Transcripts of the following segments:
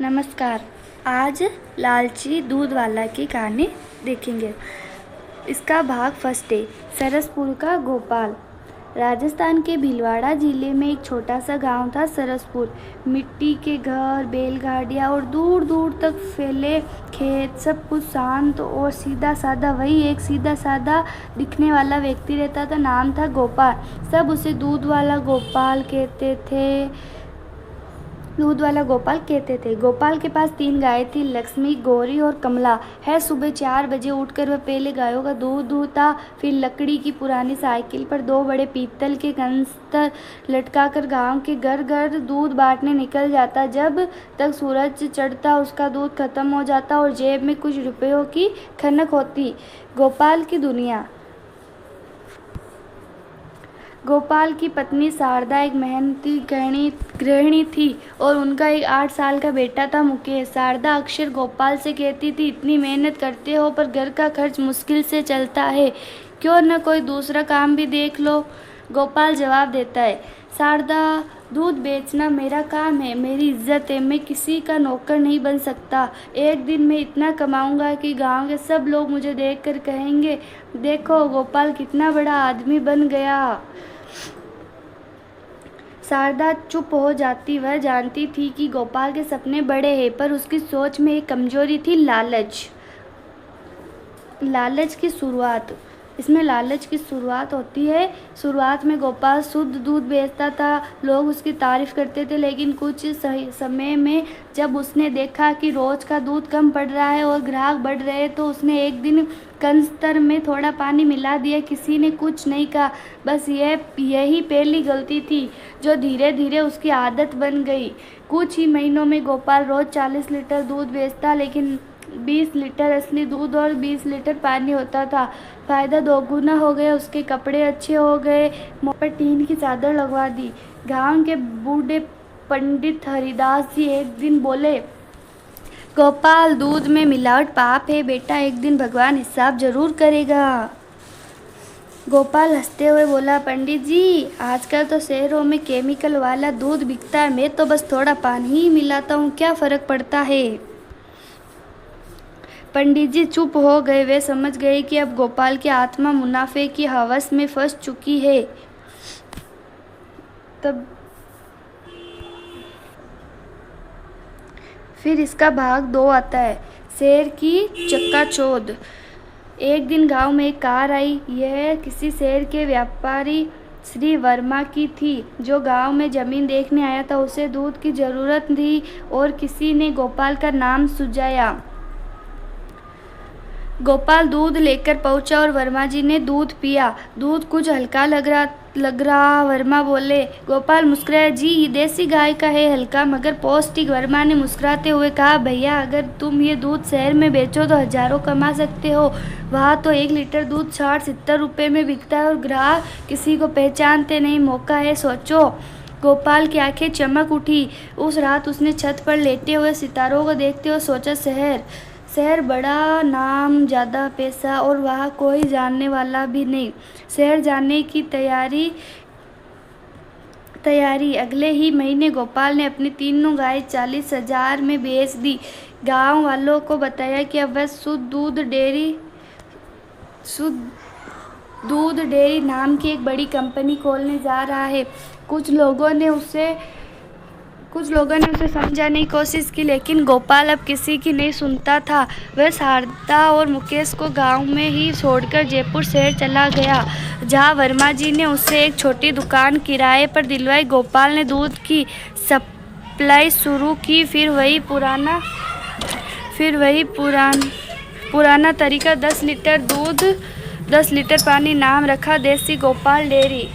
नमस्कार। आज लालची दूध वाला की कहानी देखेंगे। इसका भाग फर्स्ट है। सरसपुर का गोपाल। राजस्थान के भीलवाड़ा जिले में एक छोटा सा गांव था सरसपुर। मिट्टी के घर, बैलगाड़ियाँ और दूर दूर तक फैले खेत, सब कुछ शांत और सीधा साधा। वही एक सीधा साधा दिखने वाला व्यक्ति रहता था, नाम था गोपाल। सब उसे दूध वाला गोपाल कहते थे। गोपाल के पास 3 गायें थी, लक्ष्मी, गौरी और कमला। हर सुबह 4 बजे उठकर वह पहले गायों का दूध दूहता, फिर लकड़ी की पुरानी साइकिल पर 2 बड़े पीतल के कनस्तर लटकाकर गांव के घर घर दूध बांटने निकल जाता। जब तक सूरज चढ़ता उसका दूध खत्म हो जाता और जेब में कुछ रुपयों की खनक होती। गोपाल की दुनिया। गोपाल की पत्नी शारदा एक मेहनती गृहिणी थी और उनका एक 8 साल का बेटा था, मुकेश। शारदा अक्सर गोपाल से कहती थी, इतनी मेहनत करते हो पर घर का खर्च मुश्किल से चलता है, क्यों न कोई दूसरा काम भी देख लो। गोपाल जवाब देता है, शारदा, दूध बेचना मेरा काम है, मेरी इज्जत है, मैं किसी का नौकर नहीं बन सकता। एक दिन मैं इतना कमाऊंगा कि गांव के सब लोग मुझे देखकर कहेंगे, देखो गोपाल कितना बड़ा आदमी बन गया। शारदा चुप हो जाती। वह जानती थी कि गोपाल के सपने बड़े हैं, पर उसकी सोच में एक कमजोरी थी, लालच की शुरुआत। इसमें लालच की शुरुआत होती है। शुरुआत में गोपाल शुद्ध दूध बेचता था, लोग उसकी तारीफ करते थे, लेकिन कुछ समय में जब उसने देखा कि रोज का दूध कम पड़ रहा है और ग्राहक बढ़ रहे हैं, तो उसने एक दिन कनस्तर में थोड़ा पानी मिला दिया। किसी ने कुछ नहीं कहा, बस यही पहली गलती थी जो धीरे धीरे उसकी आदत बन गई। कुछ ही महीनों में गोपाल रोज 40 लीटर दूध बेचता, लेकिन 20 लीटर असली दूध और 20 लीटर पानी होता था। फायदा दोगुना हो गया, उसके कपड़े अच्छे हो गए, मुंह पर टीन की चादर लगवा दी। गांव के बूढ़े पंडित हरिदास जी एक दिन बोले, गोपाल, दूध में मिलावट पाप है बेटा, एक दिन भगवान हिसाब जरूर करेगा। गोपाल हंसते हुए बोला, पंडित जी, आजकल तो शहरों में केमिकल वाला दूध बिकता है, मैं तो बस थोड़ा पानी ही मिलाता हूँ, क्या फर्क पड़ता है। पंडित जी चुप हो गए। वे समझ गए कि अब गोपाल की आत्मा मुनाफे की हवस में फंस चुकी है। तब फिर इसका भाग 2 आता है, शेर की चक्काचौंध। एक दिन गांव में एक कार आई। यह किसी शहर के व्यापारी श्री वर्मा की थी, जो गांव में जमीन देखने आया था। उसे दूध की जरूरत थी और किसी ने गोपाल का नाम सुझाया। गोपाल दूध लेकर पहुंचा और वर्मा जी ने दूध पिया। दूध कुछ हल्का लग रहा। वर्मा बोले। गोपाल मुस्कुराया, जी, ये देसी गाय का है, हल्का मगर पौष्टिक। वर्मा ने मुस्कुराते हुए कहा, भैया, अगर तुम ये दूध शहर में बेचो तो हजारों कमा सकते हो। वहाँ तो 1 लीटर दूध 60-70 रुपये में बिकता है और ग्राहक किसी को पहचानते नहीं। मौका है, सोचो। गोपाल की आंखें चमक उठी। उस रात उसने छत पर लेटे हुए सितारों को देखते हुए सोचा, शहर बड़ा, नाम ज़्यादा, पैसा, और वहाँ कोई जानने वाला भी नहीं। शहर जाने की तैयारी। अगले ही महीने गोपाल ने अपनी 3 गायें 40,000 में बेच दी। गांव वालों को बताया कि अब वह शुद्ध दूध डेयरी नाम की एक बड़ी कंपनी खोलने जा रहा है। कुछ लोगों ने उसे समझाने की कोशिश की, लेकिन गोपाल अब किसी की नहीं सुनता था। वह शारदा और मुकेश को गांव में ही छोड़कर जयपुर शहर चला गया, जहां वर्मा जी ने उसे एक छोटी दुकान किराए पर दिलवाई। गोपाल ने दूध की सप्लाई शुरू की। फिर वही पुराना तरीका, 10 लीटर दूध 10 लीटर पानी। नाम रखा देसी गोपाल डेयरी।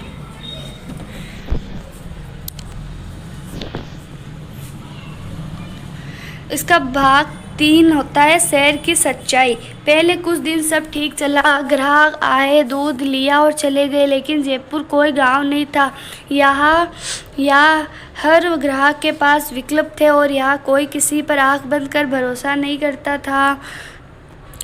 इसका भाग 3 होता है, शहर की सच्चाई। पहले कुछ दिन सब ठीक चला, ग्राहक आए, दूध लिया और चले गए, लेकिन जयपुर कोई गांव नहीं था। यहाँ हर ग्राहक के पास विकल्प थे और यहाँ कोई किसी पर आंख बंद कर भरोसा नहीं करता था।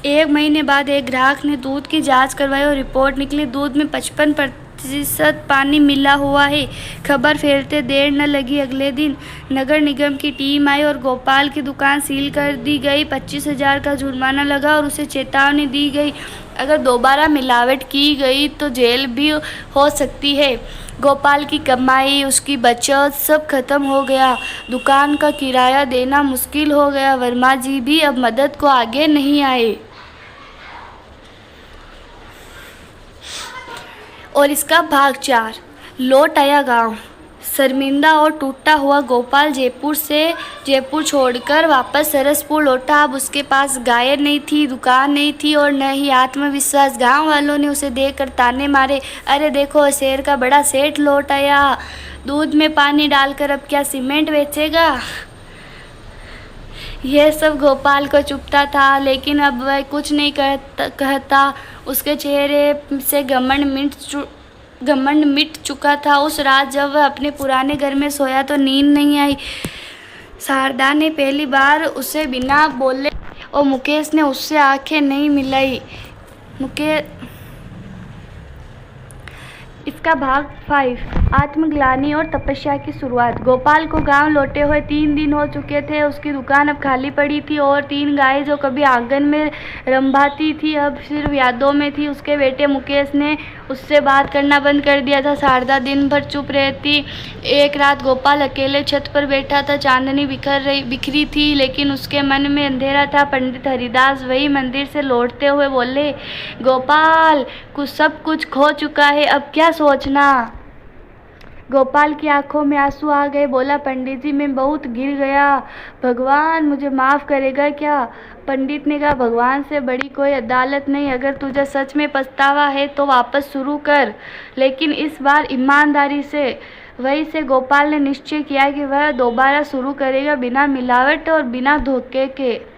1 महीने बाद एक ग्राहक ने दूध की जांच करवाई और रिपोर्ट निकली। दूध में 55 प्रतिशत पानी मिला हुआ है। खबर फैलते देर न लगी। अगले दिन नगर निगम की टीम आई और गोपाल की दुकान सील कर दी गई। 25,000 का जुर्माना लगा और उसे चेतावनी दी गई, अगर दोबारा मिलावट की गई तो जेल भी हो सकती है। गोपाल की कमाई, उसकी बचत सब खत्म हो गया। दुकान का किराया देना मुश्किल हो गया। वर्मा जी भी अब मदद को आगे नहीं आए। और इसका भाग 4 लौट आया गांव। शर्मिंदा और टूटा हुआ गोपाल जयपुर छोड़कर वापस सरसपुर लौटा। अब उसके पास गाय नहीं थी, दुकान नहीं थी और न ही आत्मविश्वास। गांव वालों ने उसे देखकर ताने मारे, अरे देखो शहर का बड़ा सेठ लौट आया, दूध में पानी डालकर अब क्या सीमेंट बेचेगा। यह सब गोपाल को चुभता था, लेकिन अब वह कुछ नहीं कहता। उसके चेहरे से घमंड मिट चुका था। उस रात जब वह अपने पुराने घर में सोया तो नींद नहीं आई। शारदा ने पहली बार उसे बिना बोले और मुकेश ने उससे आंखें नहीं मिलाई। इसका भाग 5 आत्मग्लानि और तपस्या की शुरुआत। गोपाल को गांव लौटे हुए 3 दिन हो चुके थे। उसकी दुकान अब खाली पड़ी थी और 3 गायें जो कभी आंगन में रंभाती थी अब सिर्फ यादों में थी। उसके बेटे मुकेश ने उससे बात करना बंद कर दिया था। शारदा दिन भर चुप रहती। एक रात गोपाल अकेले छत पर बैठा था। चांदनी बिखरी थी, लेकिन उसके मन में अंधेरा था। पंडित हरिदास वही मंदिर से लौटते हुए बोले, गोपाल सब कुछ खो चुका है, अब क्या सोचना। गोपाल की आंखों में आंसू आ गए। बोला, पंडित जी मैं बहुत गिर गया, भगवान मुझे माफ़ करेगा क्या। पंडित ने कहा, भगवान से बड़ी कोई अदालत नहीं। अगर तुझे सच में पछतावा है तो वापस शुरू कर, लेकिन इस बार ईमानदारी से। वहीं से गोपाल ने निश्चय किया कि वह दोबारा शुरू करेगा, बिना मिलावट और बिना धोखे के।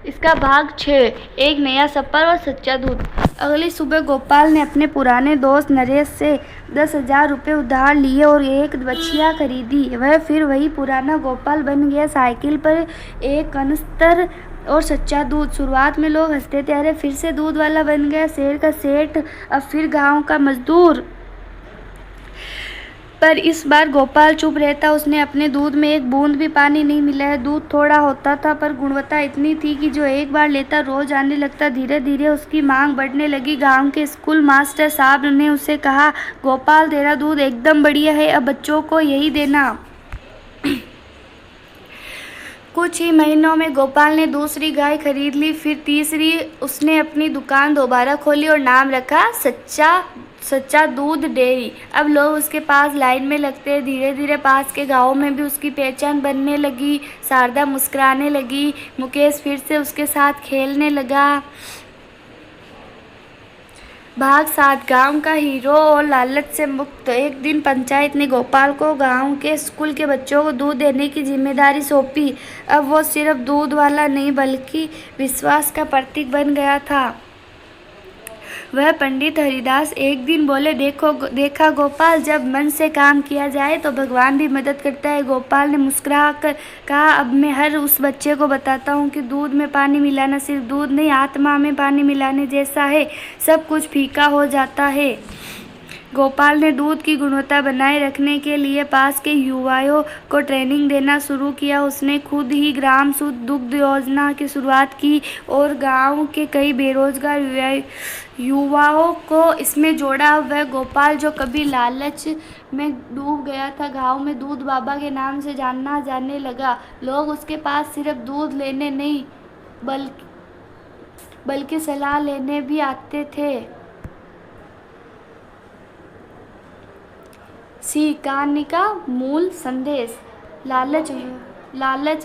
इसका भाग 6 एक नया सफर और सच्चा दूध। अगली सुबह गोपाल ने अपने पुराने दोस्त नरेश से 10,000 रुपये उधार लिए और एक बछिया खरीदी। वह फिर वही पुराना गोपाल बन गया। साइकिल पर एक कनस्तर और सच्चा दूध। शुरुआत में लोग हंसते थे, अरे फिर से दूध वाला बन गया, शहर का सेठ अब फिर गांव का मजदूर। पर इस बार गोपाल चुप रहता। उसने अपने दूध में एक बूंद भी पानी नहीं मिलाया। दूध थोड़ा होता था पर गुणवत्ता इतनी थी कि जो एक बार लेता रोज आने लगता। धीरे धीरे उसकी मांग बढ़ने लगी। गांव के स्कूल मास्टर साहब ने उसे कहा, गोपाल तेरा दूध एकदम बढ़िया है, अब बच्चों को यही देना। कुछ ही महीनों में गोपाल ने दूसरी गाय खरीद ली, फिर तीसरी। उसने अपनी दुकान दोबारा खोली और नाम रखा सच्चा दूध डेयरी। अब लोग उसके पास लाइन में लगते। धीरे धीरे पास के गांवों में भी उसकी पहचान बनने लगी। शारदा मुस्कुराने लगी। मुकेश फिर से उसके साथ खेलने लगा। भाग 7 गांव का हीरो और लालच से मुक्त। एक दिन पंचायत ने गोपाल को गांव के स्कूल के बच्चों को दूध देने की जिम्मेदारी सौंपी। अब वो सिर्फ दूध वाला नहीं बल्कि विश्वास का प्रतीक बन गया था। वह पंडित हरिदास एक दिन बोले, देखा गोपाल, जब मन से काम किया जाए तो भगवान भी मदद करता है। गोपाल ने मुस्कुराकर कहा, अब मैं हर उस बच्चे को बताता हूँ कि दूध में पानी मिलाना सिर्फ दूध नहीं, आत्मा में पानी मिलाने जैसा है। सब कुछ फीका हो जाता है। गोपाल ने दूध की गुणवत्ता बनाए रखने के लिए पास के युवाओं को ट्रेनिंग देना शुरू किया। उसने खुद ही ग्राम शुद्ध दुग्ध योजना की शुरुआत की और गांव के कई बेरोजगार युवाओं को इसमें जोड़ा। वह गोपाल जो कभी लालच में डूब गया था, गांव में दूध बाबा के नाम से जाना जाने लगा। लोग उसके पास सिर्फ दूध लेने नहीं बल्कि सलाह लेने भी आते थे। कहानी का मूल संदेश। लालच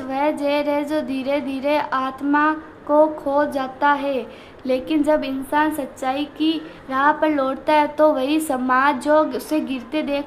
वह जहर है जो धीरे धीरे आत्मा को खो जाता है, लेकिन जब इंसान सच्चाई की राह पर लौटता है तो वही समाज जो उसे गिरते देख